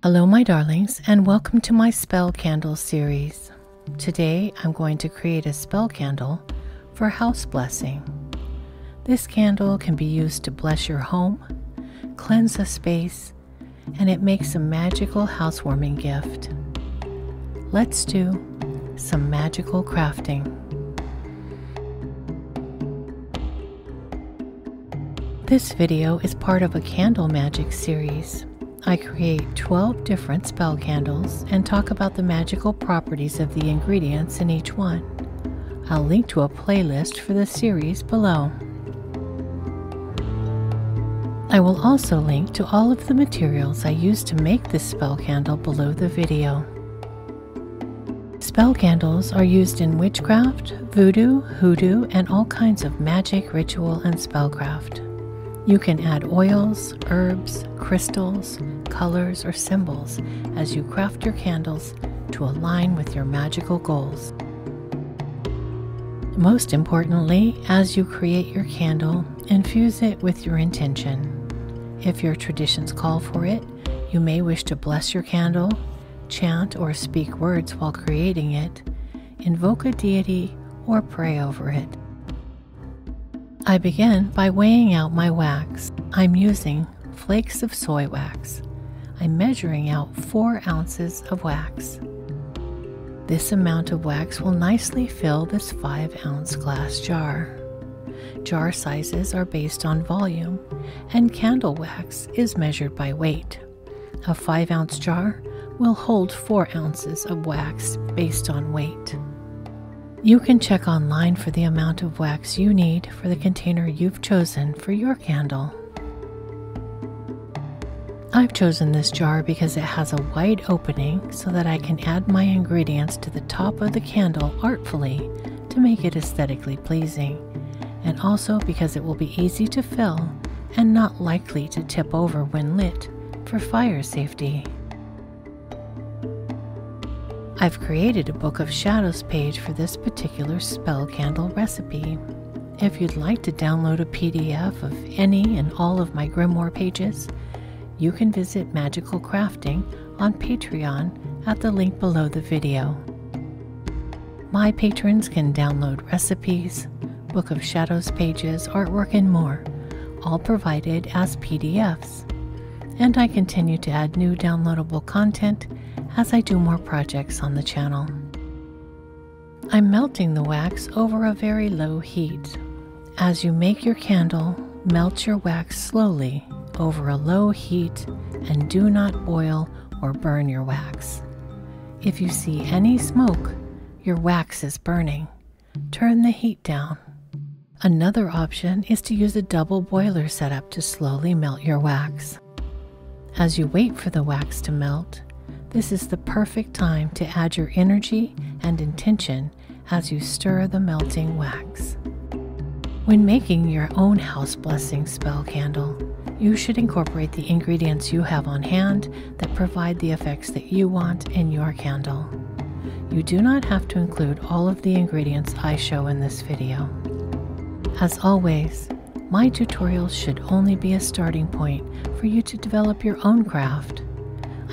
Hello my darlings, and welcome to my spell candle series. Today I'm going to create a spell candle for house blessing. This candle can be used to bless your home, cleanse a space, and it makes a magical housewarming gift. Let's do some magical crafting. This video is part of a candle magic series. I create 12 different spell candles and talk about the magical properties of the ingredients in each one. I'll link to a playlist for the series below. I will also link to all of the materials I used to make this spell candle below the video. Spell candles are used in witchcraft, voodoo, hoodoo, and all kinds of magic, ritual, and spellcraft. You can add oils, herbs, crystals, colors, or symbols as you craft your candles to align with your magical goals. Most importantly, as you create your candle, infuse it with your intention. If your traditions call for it, you may wish to bless your candle, chant or speak words while creating it, invoke a deity, or pray over it. I begin by weighing out my wax. I'm using flakes of soy wax. I'm measuring out 4 ounces of wax. This amount of wax will nicely fill this 5-ounce glass jar. Jar sizes are based on volume, and candle wax is measured by weight. A 5-ounce jar will hold 4 ounces of wax based on weight. You can check online for the amount of wax you need for the container you've chosen for your candle. I've chosen this jar because it has a wide opening so that I can add my ingredients to the top of the candle artfully to make it aesthetically pleasing, and also because it will be easy to fill and not likely to tip over when lit for fire safety. I've created a Book of Shadows page for this particular spell candle recipe. If you'd like to download a PDF of any and all of my grimoire pages, you can visit Magical Crafting on Patreon at the link below the video. My patrons can download recipes, Book of Shadows pages, artwork, and more, all provided as PDFs. And I continue to add new downloadable content as I do more projects on the channel. I'm melting the wax over a very low heat. As you make your candle, melt your wax slowly over a low heat and do not boil or burn your wax. If you see any smoke, your wax is burning. Turn the heat down. Another option is to use a double boiler setup to slowly melt your wax. As you wait for the wax to melt, this is the perfect time to add your energy and intention as you stir the melting wax. When making your own house blessing spell candle, you should incorporate the ingredients you have on hand that provide the effects that you want in your candle. You do not have to include all of the ingredients I show in this video. As always, my tutorials should only be a starting point for you to develop your own craft.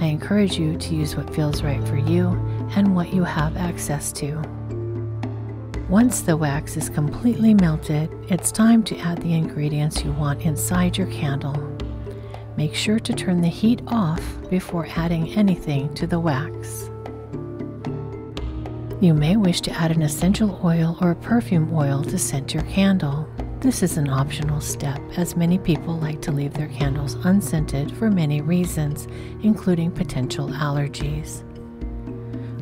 I encourage you to use what feels right for you and what you have access to. Once the wax is completely melted, it's time to add the ingredients you want inside your candle. Make sure to turn the heat off before adding anything to the wax. You may wish to add an essential oil or a perfume oil to scent your candle. This is an optional step, as many people like to leave their candles unscented for many reasons, including potential allergies.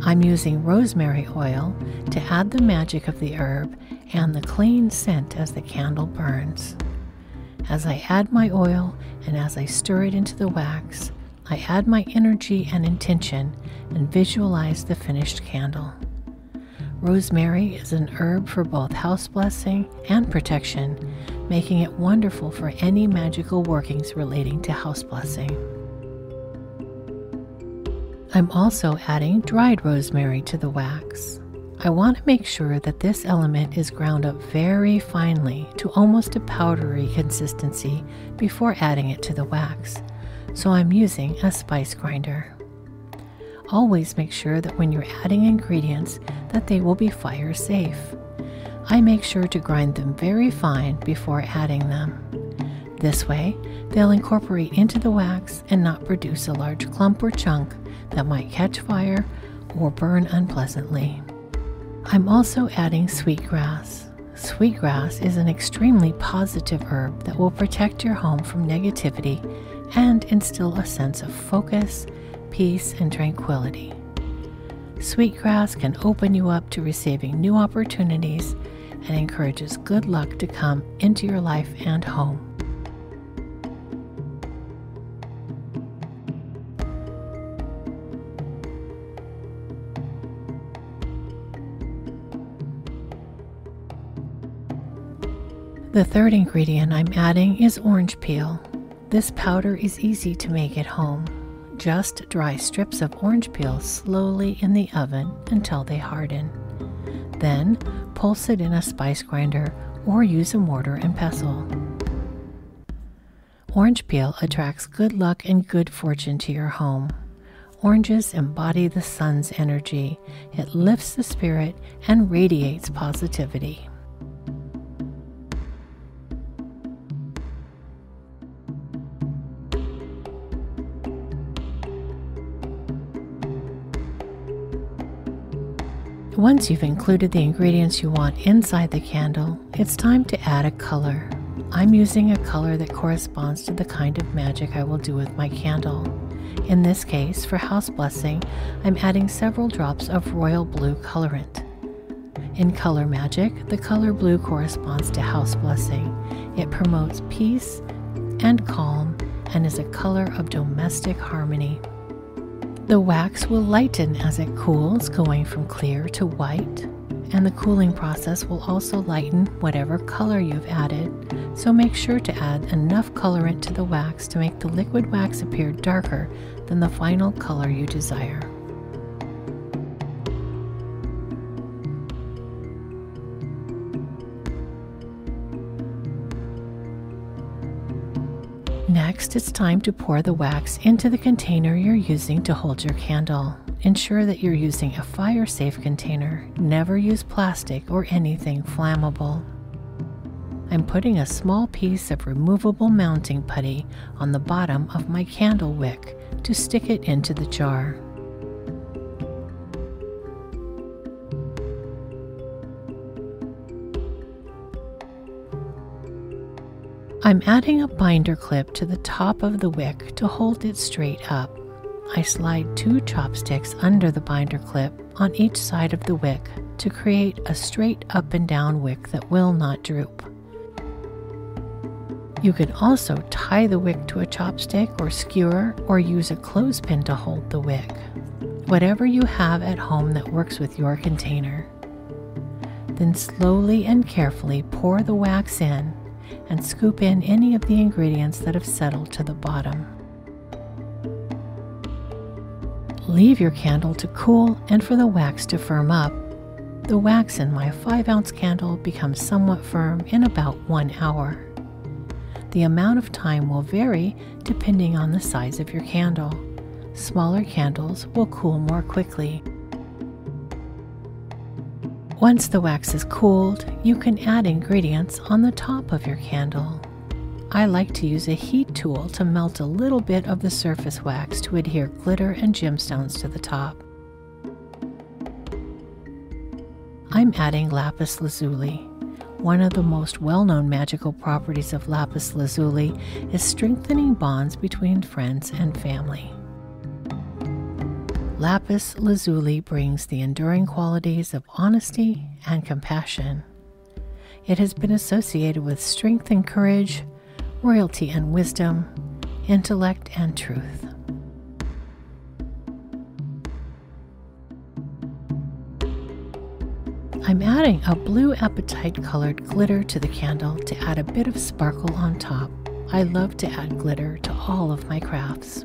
I'm using rosemary oil to add the magic of the herb and the clean scent as the candle burns. As I add my oil and as I stir it into the wax, I add my energy and intention and visualize the finished candle. Rosemary is an herb for both house blessing and protection, making it wonderful for any magical workings relating to house blessing. I'm also adding dried rosemary to the wax. I want to make sure that this element is ground up very finely to almost a powdery consistency before adding it to the wax, so I'm using a spice grinder. Always make sure that when you're adding ingredients that they will be fire safe. I make sure to grind them very fine before adding them. This way, they'll incorporate into the wax and not produce a large clump or chunk that might catch fire or burn unpleasantly. I'm also adding sweetgrass. Sweetgrass is an extremely positive herb that will protect your home from negativity and instill a sense of focus, peace, and tranquility. Sweetgrass can open you up to receiving new opportunities and encourages good luck to come into your life and home. The third ingredient I'm adding is orange peel. This powder is easy to make at home. Just dry strips of orange peel slowly in the oven until they harden. Then pulse it in a spice grinder or use a mortar and pestle. Orange peel attracts good luck and good fortune to your home. Oranges embody the sun's energy. It lifts the spirit and radiates positivity. Once you've included the ingredients you want inside the candle, it's time to add a color. I'm using a color that corresponds to the kind of magic I will do with my candle. In this case, for house blessing, I'm adding several drops of royal blue colorant. In color magic, the color blue corresponds to house blessing. It promotes peace and calm and is a color of domestic harmony. The wax will lighten as it cools, going from clear to white, and the cooling process will also lighten whatever color you've added, so make sure to add enough colorant to the wax to make the liquid wax appear darker than the final color you desire. Next, it's time to pour the wax into the container you're using to hold your candle. Ensure that you're using a fire-safe container. Never use plastic or anything flammable. I'm putting a small piece of removable mounting putty on the bottom of my candle wick to stick it into the jar. I'm adding a binder clip to the top of the wick to hold it straight up. I slide 2 chopsticks under the binder clip on each side of the wick to create a straight up and down wick that will not droop. You can also tie the wick to a chopstick or skewer or use a clothespin to hold the wick. Whatever you have at home that works with your container. Then slowly and carefully pour the wax in and scoop in any of the ingredients that have settled to the bottom. Leave your candle to cool and for the wax to firm up. The wax in my 5-ounce candle becomes somewhat firm in about 1 hour. The amount of time will vary depending on the size of your candle. Smaller candles will cool more quickly. Once the wax is cooled, you can add ingredients on the top of your candle. I like to use a heat tool to melt a little bit of the surface wax to adhere glitter and gemstones to the top. I'm adding lapis lazuli. One of the most well-known magical properties of lapis lazuli is strengthening bonds between friends and family. Lapis lazuli brings the enduring qualities of honesty and compassion. It has been associated with strength and courage, royalty and wisdom, intellect and truth. I'm adding a blue apatite colored glitter to the candle to add a bit of sparkle on top. I love to add glitter to all of my crafts.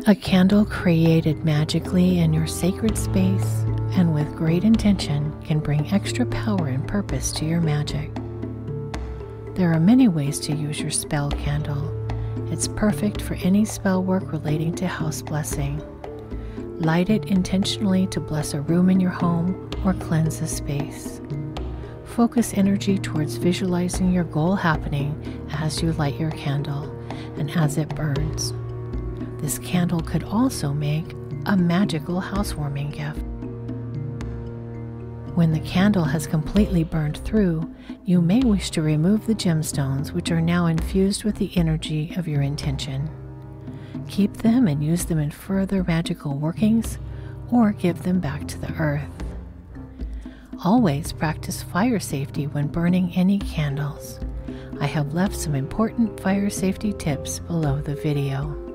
A candle created magically in your sacred space and with great intention can bring extra power and purpose to your magic. There are many ways to use your spell candle. It's perfect for any spell work relating to house blessing. Light it intentionally to bless a room in your home or cleanse a space. Focus energy towards visualizing your goal happening as you light your candle and as it burns. This candle could also make a magical housewarming gift. When the candle has completely burned through, you may wish to remove the gemstones, which are now infused with the energy of your intention. Keep them and use them in further magical workings, or give them back to the earth. Always practice fire safety when burning any candles. I have left some important fire safety tips below the video.